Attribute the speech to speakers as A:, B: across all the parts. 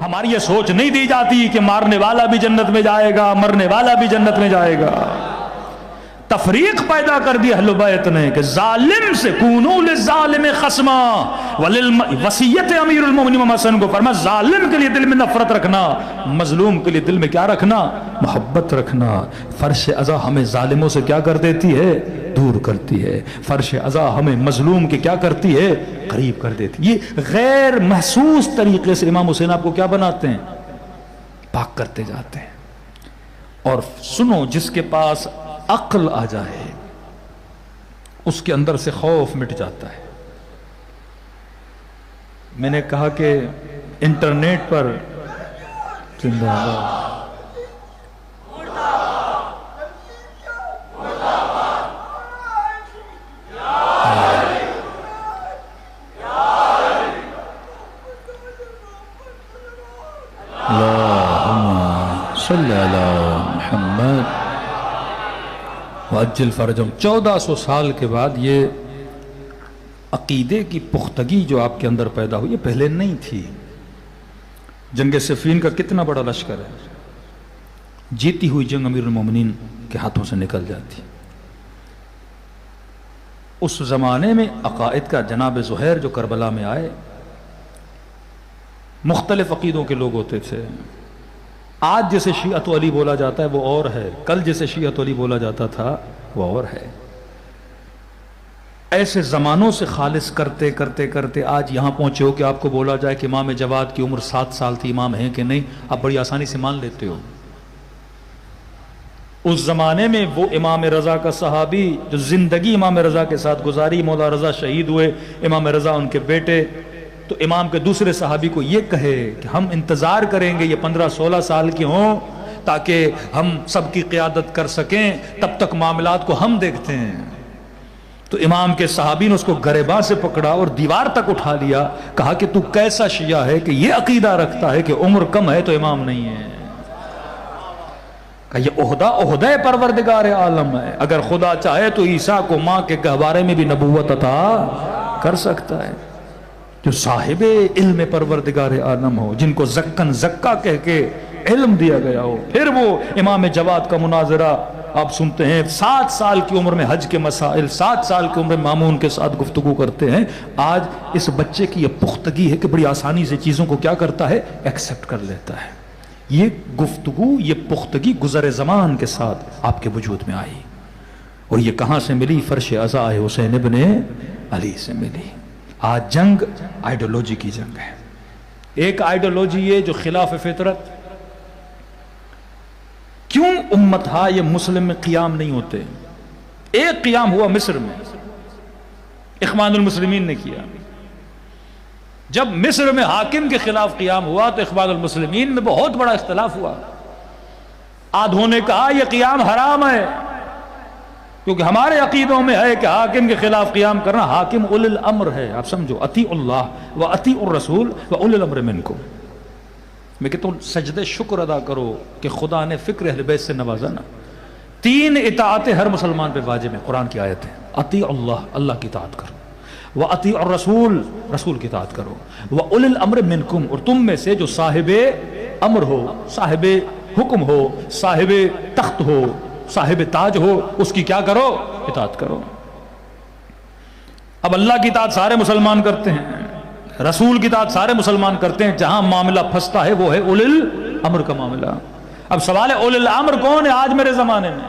A: ہماری یہ سوچ نہیں دی جاتی کہ مارنے والا بھی جنت میں جائے گا، مرنے والا بھی جنت میں جائے گا۔ تفریق پیدا کر دی اہل بیت نے کہ ظالم سے کونوا للظالم خصما، وصیت امیر المومنین امام حسن کو فرمایا ظالم کے لیے دل میں نفرت رکھنا، مظلوم کے لیے دل میں کیا رکھنا؟ محبت رکھنا۔ فرش ازا ہمیں ظالموں سے کیا کر دیتی ہے؟ دور کرتی ہے۔ فرش ازا ہمیں مظلوم کے کیا کرتی ہے؟ قریب کر دیتی ہے۔ یہ غیر محسوس طریقے سے امام حسین آپ کو کیا بناتے ہیں؟ پاک کرتے جاتے ہیں۔ اور سنو، جس کے پاس عقل آ جائے اس کے اندر سے خوف مٹ جاتا ہے۔ میں نے کہا کہ انٹرنیٹ پر زندہ باد اللہم صلی علی محمد وعجل فرجہم۔ 1400 سال کے بعد یہ عقیدے کی پختگی جو آپ کے اندر پیدا ہوئی، یہ پہلے نہیں تھی۔ جنگ صفین کا کتنا بڑا لشکر ہے، جیتی ہوئی جنگ امیر المومنین کے ہاتھوں سے نکل جاتی۔ اس زمانے میں عقائد کا جناب زہیر جو کربلا میں آئے، مختلف عقیدوں کے لوگ ہوتے تھے۔ آج جسے شیعت علی بولا جاتا ہے وہ اور ہے، کل جسے شیعت علی بولا جاتا تھا وہ اور ہے۔ ایسے زمانوں سے خالص کرتے کرتے کرتے آج یہاں پہنچے ہو کہ آپ کو بولا جائے کہ امام جواد کی عمر 7 سال تھی، امام ہیں کہ نہیں، آپ بڑی آسانی سے مان لیتے ہو۔ اس زمانے میں وہ امام رضا کا صحابی جو زندگی امام رضا کے ساتھ گزاری، مولا رضا شہید ہوئے، امام رضا ان کے بیٹے، تو امام کے دوسرے صحابی کو یہ کہے کہ ہم انتظار کریں گے یہ 15-16 سال کے ہوں تاکہ ہم سب کی قیادت کر سکیں، تب تک معاملات کو ہم دیکھتے ہیں۔ تو امام کے صحابی نے اس کو گریباں سے پکڑا اور دیوار تک اٹھا لیا، کہا کہ تو کیسا شیعہ ہے کہ یہ عقیدہ رکھتا ہے کہ عمر کم ہے تو امام نہیں ہے؟ کہ یہ عہدہ پروردگار عالم ہے، اگر خدا چاہے تو عیسیٰ کو ماں کے گہوارے میں بھی نبوت عطا کر سکتا ہے۔ جو صاحب علم پروردگار عالم ہو، جن کو زکن زکا کہہ کے علم دیا گیا ہو، پھر وہ امام جواد کا مناظرہ آپ سنتے ہیں، 7 سال کی عمر میں حج کے مسائل، 7 سال کی عمر میں مامون کے ساتھ گفتگو کرتے ہیں۔ آج اس بچے کی یہ پختگی ہے کہ بڑی آسانی سے چیزوں کو کیا کرتا ہے؟ ایکسپٹ کر لیتا ہے۔ یہ گفتگو، یہ پختگی گزر زمان کے ساتھ آپ کے وجود میں آئی، اور یہ کہاں سے ملی؟ فرش عزا حسین ابن علی سے ملی۔ آج جنگ آئیڈیالوجی کی جنگ ہے۔ ایک آئیڈیالوجی یہ جو خلاف فطرت، کیوں امتہا یہ مسلم میں قیام نہیں ہوتے؟ ایک قیام ہوا مصر میں، اخوان المسلمین نے کیا۔ جب مصر میں حاکم کے خلاف قیام ہوا تو اخوان المسلمین میں بہت بڑا اختلاف ہوا۔ آدھوں نے کہا یہ قیام حرام ہے، کیونکہ ہمارے عقیدوں میں ہے کہ حاکم کے خلاف قیام کرنا، حاکم اولی الامر ہے، آپ سمجھو، اطیعوا اللہ و اطیعوا الرسول و اولی الامر منکم۔ میں کہتا ہوں سجدہ شکر ادا کرو کہ خدا نے فکر اہل بیت سے نوازا نا۔ 3 اطاعتیں ہر مسلمان پہ واجب ہیں، قرآن کی آیت ہے۔ اطیعوا اللہ، اللہ کی اطاعت کرو، و اطیعوا الرسول، رسول کی اطاعت کرو، و اولی الامر منکم، اور تم میں سے جو صاحب امر ہو، صاحب حکم ہو، صاحب تخت ہو، صاحب تاج ہو، اس کی کیا کرو؟ اطاعت کرو۔ اب اللہ کی اطاعت سارے مسلمان کرتے ہیں، رسول کی اطاعت سارے مسلمان کرتے ہیں، جہاں معاملہ پھنستا ہے وہ ہے اولی الامر کا معاملہ۔ اب سوال ہے اولی الامر کون ہے آج میرے زمانے میں؟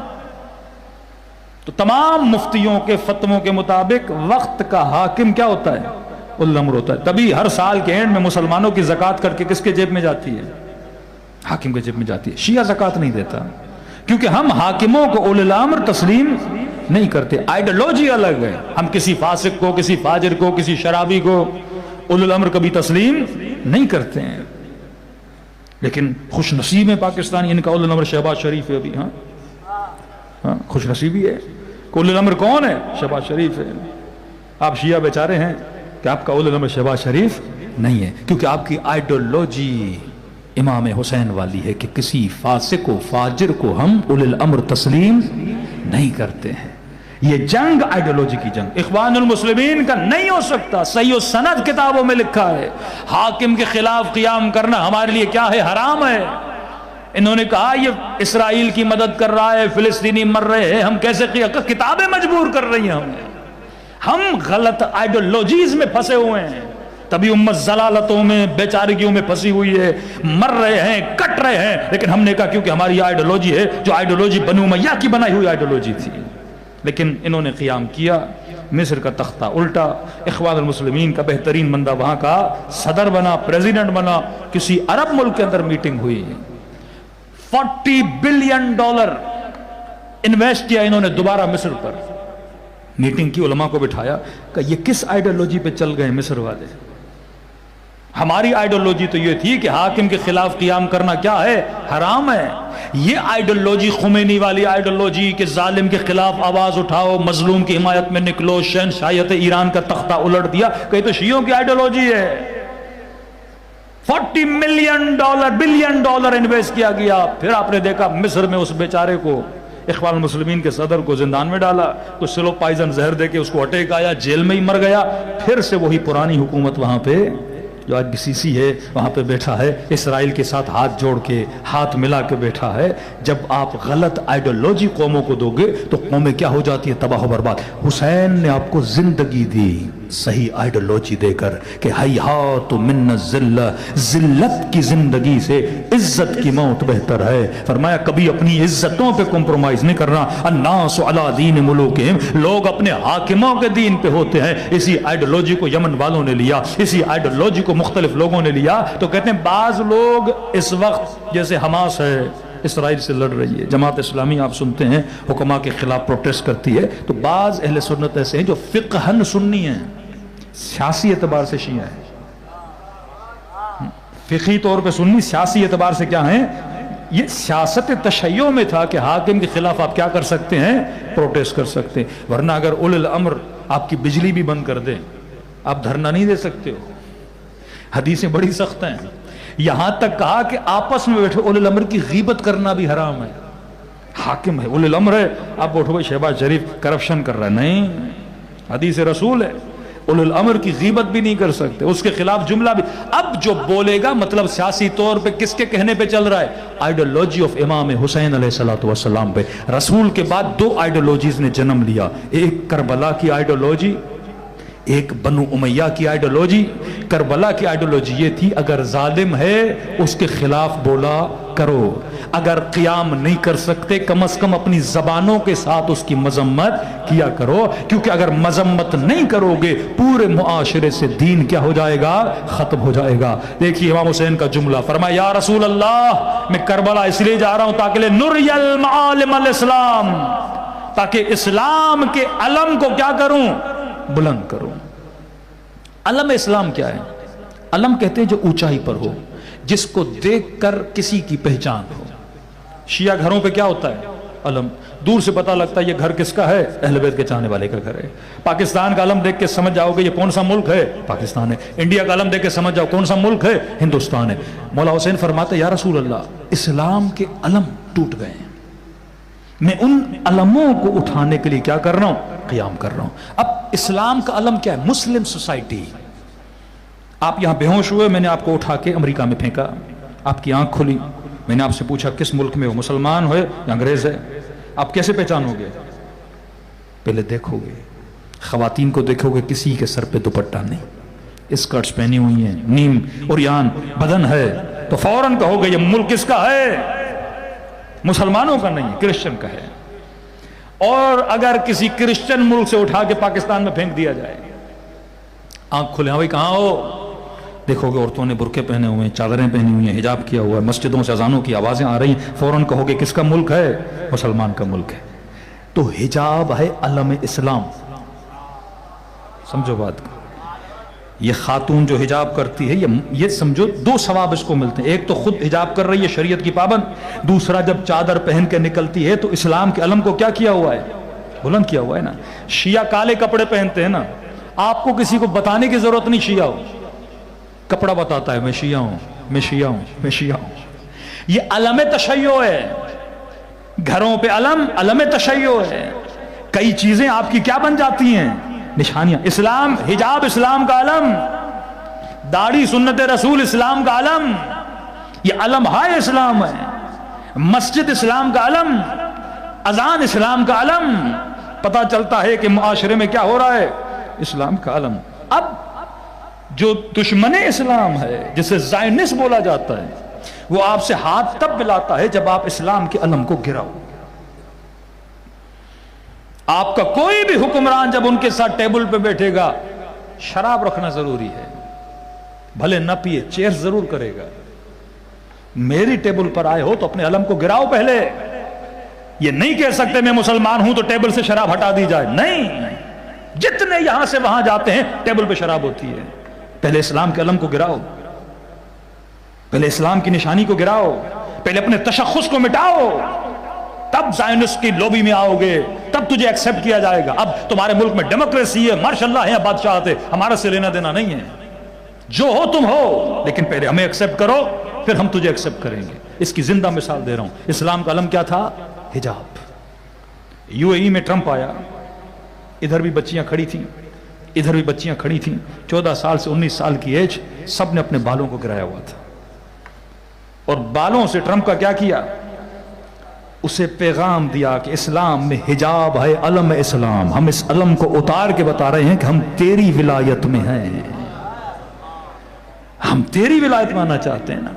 A: تو تمام مفتیوں کے فتووں کے مطابق وقت کا حاکم کیا ہوتا ہے؟ اولی الامر ہوتا ہے۔ تبھی ہر سال کے اینڈ میں مسلمانوں کی زکوٰۃ کر کے کس کے جیب میں جاتی ہے؟ حاکم کے جیب میں جاتی ہے۔ شیعہ زکوٰۃ نہیں دیتا، کیونکہ ہم حاکموں کو اولی الامر تسلیم نہیں کرتے۔ آئیڈیالوجی الگ ہے، ہم کسی فاسق کو، کسی فاجر کو، کسی شرابی کو اولی الامر کبھی تسلیم نہیں کرتے ہیں۔ لیکن خوش نصیب ہے پاکستانی، ان کا اولی الامر شہباز شریف ہے ابھی۔ ہاں خوش نصیبی ہے۔ اولی الامر کون ہے؟ شہباز شریف ہے۔ آپ شیعہ بیچارے ہیں کہ آپ کا اولی الامر شہباز شریف نہیں ہے، کیونکہ آپ کی آئیڈیالوجی امام حسین والی ہے کہ کسی فاسق و فاجر کو ہم اولی الامر تسلیم نہیں کرتے ہیں۔ یہ جنگ آئیڈیالوجی کی جنگ اخوان المسلمین کا نہیں ہو سکتا. صحیح و سند کتابوں میں لکھا ہے حاکم کے خلاف قیام کرنا ہمارے لیے کیا ہے؟ حرام ہے. انہوں نے کہا یہ اسرائیل کی مدد کر رہا ہے، فلسطینی مر رہے ہیں، ہم کیسے کتابیں مجبور کر رہی ہیں ہمیں. ہم غلط آئیڈیالوجیز میں پھنسے ہوئے ہیں، تبھی امت ضلالتوں میں بیچارگیوں میں پھنسی ہوئی ہے، مر رہے ہیں، کٹ رہے ہیں. لیکن ہم نے کہا کیونکہ ہماری آئیڈیالوجی ہے جو آئیڈیالوجی بنو امیہ کی بنائی ہوئی آئیڈیالوجی تھی. لیکن انہوں نے قیام کیا، مصر کا تختہ الٹا، اخوان المسلمین کا بہترین بندہ وہاں کا صدر بنا، پریزیڈنٹ بنا. کسی عرب ملک کے اندر میٹنگ ہوئی، $40 بلین انویسٹ کیا انہوں نے دوبارہ مصر پر. میٹنگ کی، علماء کو بٹھایا کہ یہ کس آئیڈیالوجی پہ چل گئے مصر والے؟ ہماری آئیڈیالوجی تو یہ تھی کہ حاکم کے خلاف قیام کرنا کیا ہے؟ حرام ہے. یہ آئیڈیالوجی خمینی والی آئیڈیالوجی کہ ظالم کے خلاف آواز اٹھاؤ، مظلوم کی حمایت میں نکلو، شہنشاہیت ایران کا تختہ الٹ دیا، کہ تو شیعوں کی آئیڈیالوجی ہے. $40 بلین انویسٹ کیا گیا. پھر آپ نے دیکھا مصر میں اس بیچارے کو، اخوان المسلمین کے صدر کو زندان میں ڈالا، کچھ سلو پائزن زہر دے کے اس کو اٹیک آیا، جیل میں ہی مر گیا. پھر سے وہی پرانی حکومت وہاں پہ جو آج BCC ہے وہاں پہ بیٹھا ہے، اسرائیل کے ساتھ ہاتھ جوڑ کے، ہاتھ ملا کے بیٹھا ہے. جب آپ غلط آئیڈیالوجی قوموں کو دو گے تو قومیں کیا ہو جاتی ہے؟ تباہ و برباد. حسین نے آپ کو زندگی دی صحیح آئیڈیالوجی دے کر کہ ہیہات من الذلہ، ذلت کی زندگی سے عزت کی موت بہتر ہے. فرمایا کبھی اپنی عزتوں پہ کمپرومائز نہیں کرنا. الناس علی دین ملوکہم، لوگ اپنے حاکموں کے دین پہ ہوتے ہیں. اسی آئیڈیالوجی کو یمن والوں نے لیا، اسی آئیڈیالوجی کو مختلف لوگوں نے لیا. تو کہتے ہیں بعض لوگ اس وقت جیسے حماس ہے اسرائیل سے لڑ رہی ہے، جماعت اسلامی آپ سنتے ہیں حکما کے خلاف پروٹیسٹ کرتی ہے، تو بعض اہل سنت ایسے ہیں جو فقہن سنی ہیں، سیاسی اعتبار سے شیعہ ہیں. فقہی طور پہ سنی، سیاسی اعتبار سے کیا ہیں؟ یہ سیاست تشیع میں تھا کہ حاکم کے خلاف آپ کیا کر سکتے ہیں؟ پروٹیسٹ کر سکتے ہیں. ورنہ اگر اولی الامر آپ کی بجلی بھی بند کر دیں آپ دھرنا نہیں دے سکتے ہو. حدیثیں بڑی سخت ہیں، یہاں تک کہا کہ آپس میں بیٹھے اولی الامر کی غیبت کرنا بھی حرام ہے. حاکم ہے، اولی الامر ہے، آپ بیٹھو بھائی شہباز شریف کرپشن کر رہا ہے، نہیں، حدیث رسول ہے اولی الامر کی غیبت بھی نہیں کر سکتے، اس کے خلاف جملہ بھی. اب جو بولے گا مطلب سیاسی طور پہ کس کے کہنے پہ چل رہا ہے؟ آئیڈیالوجی آف امام حسین علیہ السلام پہ. رسول کے بعد دو آئیڈیالوجیز نے جنم لیا، ایک کربلا کی آئیڈیالوجی، ایک بنو امیہ کی آئیڈیالوجی. کربلا کی آئیڈیالوجی یہ تھی اگر ظالم ہے اس کے خلاف بولا کرو، اگر قیام نہیں کر سکتے کم از کم اپنی زبانوں کے ساتھ اس کی مذمت کیا کرو، کیونکہ اگر مذمت نہیں کرو گے پورے معاشرے سے دین کیا ہو جائے گا؟ ختم ہو جائے گا. دیکھیے امام حسین کا جملہ، فرمایا یا رسول اللہ میں کربلا اس لیے جا رہا ہوں تاکہ نری المعالم الاسلام، تاکہ اسلام کے علم کو کیا کروں؟ بلند کروں. علم اسلام کیا ہے؟ علم کہتے ہیں جو اونچائی پر ہو، جس کو دیکھ کر کسی کی پہچان ہو. شیعہ گھروں پہ کیا ہوتا ہے؟ علم. دور سے پتہ لگتا ہے یہ گھر کس کا ہے؟ اہل بیت کے چاہنے والے کا گھر ہے. پاکستان کا علم دیکھ کے سمجھ جاؤ گے یہ کون سا ملک ہے؟ پاکستان ہے. انڈیا کا علم دیکھ کے سمجھ جاؤ کون سا ملک ہے؟ ہندوستان ہے. مولا حسین فرماتے یا رسول اللہ اسلام کے علم ٹوٹ گئے ہیں، میں ان علموں کو اٹھانے کے لیے کیا کر رہا ہوں؟ قیام کر رہا ہوں. اب اسلام کا علم کیا ہے؟ Muslim society. آپ یہاں بے ہوش ہوئے، میں نے آپ کو اٹھا کے امریکہ میں پھینکا، آپ کی آنکھ کھلی، میں نے آپ سے پوچھا کس ملک میں ہو، مسلمان ہوئے یا انگریز ہے؟ آپ کیسے پہچانو گے؟ پہلے دیکھو گے، خواتین کو دیکھو گے کسی کے سر پہ دوپٹہ نہیں، اسکرٹس پہنی ہوئی ہیں، نیم عریان بدن ہے، تو فوراً کہو گے یہ ملک کس کا ہے؟ مسلمانوں کا نہیں، کرسچن کا ہے. اور اگر کسی کرسچن ملک سے اٹھا کے پاکستان میں پھینک دیا جائے، آنکھ کھلے، ہاں بھائی کہاں ہو؟ دیکھو گے عورتوں نے برقعے پہنے ہوئے ہیں، چادریں پہنی ہوئی ہیں، حجاب کیا ہوا ہے، مسجدوں سے اذانوں کی آوازیں آ رہی ہیں، فوراً کہو گے کس کا ملک ہے؟ مسلمان کا ملک ہے. تو حجاب ہے علم اسلام. سمجھو بات کو. یہ خاتون جو حجاب کرتی ہے یہ سمجھو دو ثواب اس کو ملتے ہیں. ایک تو خود حجاب کر رہی ہے شریعت کی پابند، دوسرا جب چادر پہن کے نکلتی ہے تو اسلام کے علم کو کیا کیا ہوا ہے؟ بلند کیا ہوا ہے نا. شیعہ کالے کپڑے پہنتے ہیں نا، آپ کو کسی کو بتانے کی ضرورت نہیں شیعہ ہو، کپڑا بتاتا ہے میں شیعہ ہوں، میں شیعہ ہوں، میں شیعہ ہوں. یہ علم تشیع ہے. گھروں پہ علم تشیع ہے. کئی چیزیں آپ کی کیا بن جاتی ہیں؟ نشانیاں. اسلام، حجاب اسلام کا علم، داڑھی سنت رسول اسلام کا علم، یہ علم ہے اسلام ہے. مسجد اسلام کا علم، اذان اسلام کا علم. پتہ چلتا ہے کہ معاشرے میں کیا ہو رہا ہے؟ اسلام کا علم. اب جو دشمن اسلام ہے جسے زائنسٹ بولا جاتا ہے، وہ آپ سے ہاتھ تب ملاتا ہے جب آپ اسلام کے علم کو گراؤ. آپ کا کوئی بھی حکمران جب ان کے ساتھ ٹیبل پہ بیٹھے گا، شراب رکھنا ضروری ہے، بھلے نہ پیے، چیئر ضرور کرے گا. میری ٹیبل پر آئے ہو تو اپنے علم کو گراؤ پہلے. یہ نہیں کہہ سکتے میں مسلمان ہوں تو ٹیبل سے شراب ہٹا دی جائے. نہیں، جتنے یہاں سے وہاں جاتے ہیں ٹیبل پہ شراب ہوتی ہے. پہلے اسلام کے علم کو گراؤ، پہلے اسلام کی نشانی کو گراؤ، پہلے اپنے تشخص کو مٹاؤ، تب زائنسٹ کی لوبی میں آؤ گے، تب تجھے ایکسپٹ کیا جائے گا. اب تمہارے ملک میں ڈیموکریسی ہے، ماشاءاللہ ہے، بادشاہت ہے، ہمارا سے لینا دینا نہیں ہے. جو ہو تم ہو، لیکن پہلے ہمیں ایکسپٹ کرو، پھر ہم تجھے ایکسپٹ کریں گے. اس کی زندہ مثال دے رہا ہوں. اسلام کا علم کیا تھا؟ حجاب. یو اے ای میں ٹرمپ آیا، ادھر بھی بچیاں کھڑی تھیں، ادھر بھی بچیاں کھڑی تھیں. 14 سال سے 19 سال کی ایج، سب نے اپنے بالوں کو گرایا ہوا تھا. اور بالوں سے ٹرمپ کا کیا کیا؟ اسے پیغام دیا کہ اسلام میں حجاب ہے، علم اسلام. ہم اس علم کو اتار کے بتا رہے ہیں کہ ہم تیری ولایت میں ہیں، ہم تیری ولایت ماننا چاہتے ہیں نا.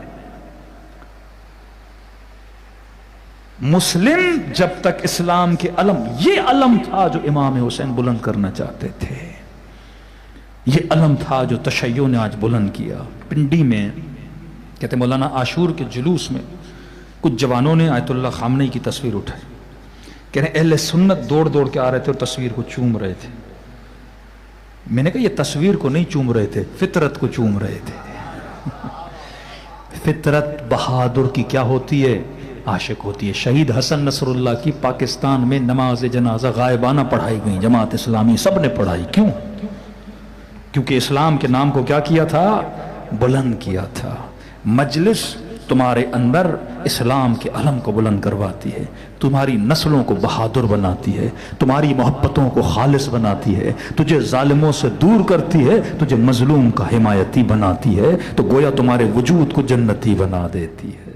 A: مسلم جب تک اسلام کے علم، یہ علم تھا جو امام حسین بلند کرنا چاہتے تھے، یہ علم تھا جو تشیع نے آج بلند کیا. پنڈی میں کہتے ہیں مولانا عاشور کے جلوس میں کچھ جوانوں نے آیت اللہ خامنئی کی تصویر اٹھائی. کہہ رہے ہیں اہل سنت دوڑ دوڑ کے آ رہے تھے اور تصویر کو چوم رہے تھے. میں نے کہا یہ تصویر کو نہیں چوم رہے تھے، فطرت کو چوم رہے تھے. فطرت بہادر کی کیا ہوتی ہے؟ عاشق ہوتی ہے. شہید حسن نصر اللہ کی پاکستان میں نماز جنازہ غائبانہ پڑھائی گئی، جماعت اسلامی سب نے پڑھائی. کیوں؟ کیونکہ اسلام کے نام کو کیا کیا تھا؟ بلند کیا تھا. مجلس تمہارے اندر اسلام کے علم کو بلند کرواتی ہے، تمہاری نسلوں کو بہادر بناتی ہے، تمہاری محبتوں کو خالص بناتی ہے، تجھے ظالموں سے دور کرتی ہے، تجھے مظلوم کا حمایتی بناتی ہے، تو گویا تمہارے وجود کو جنتی بنا دیتی ہے.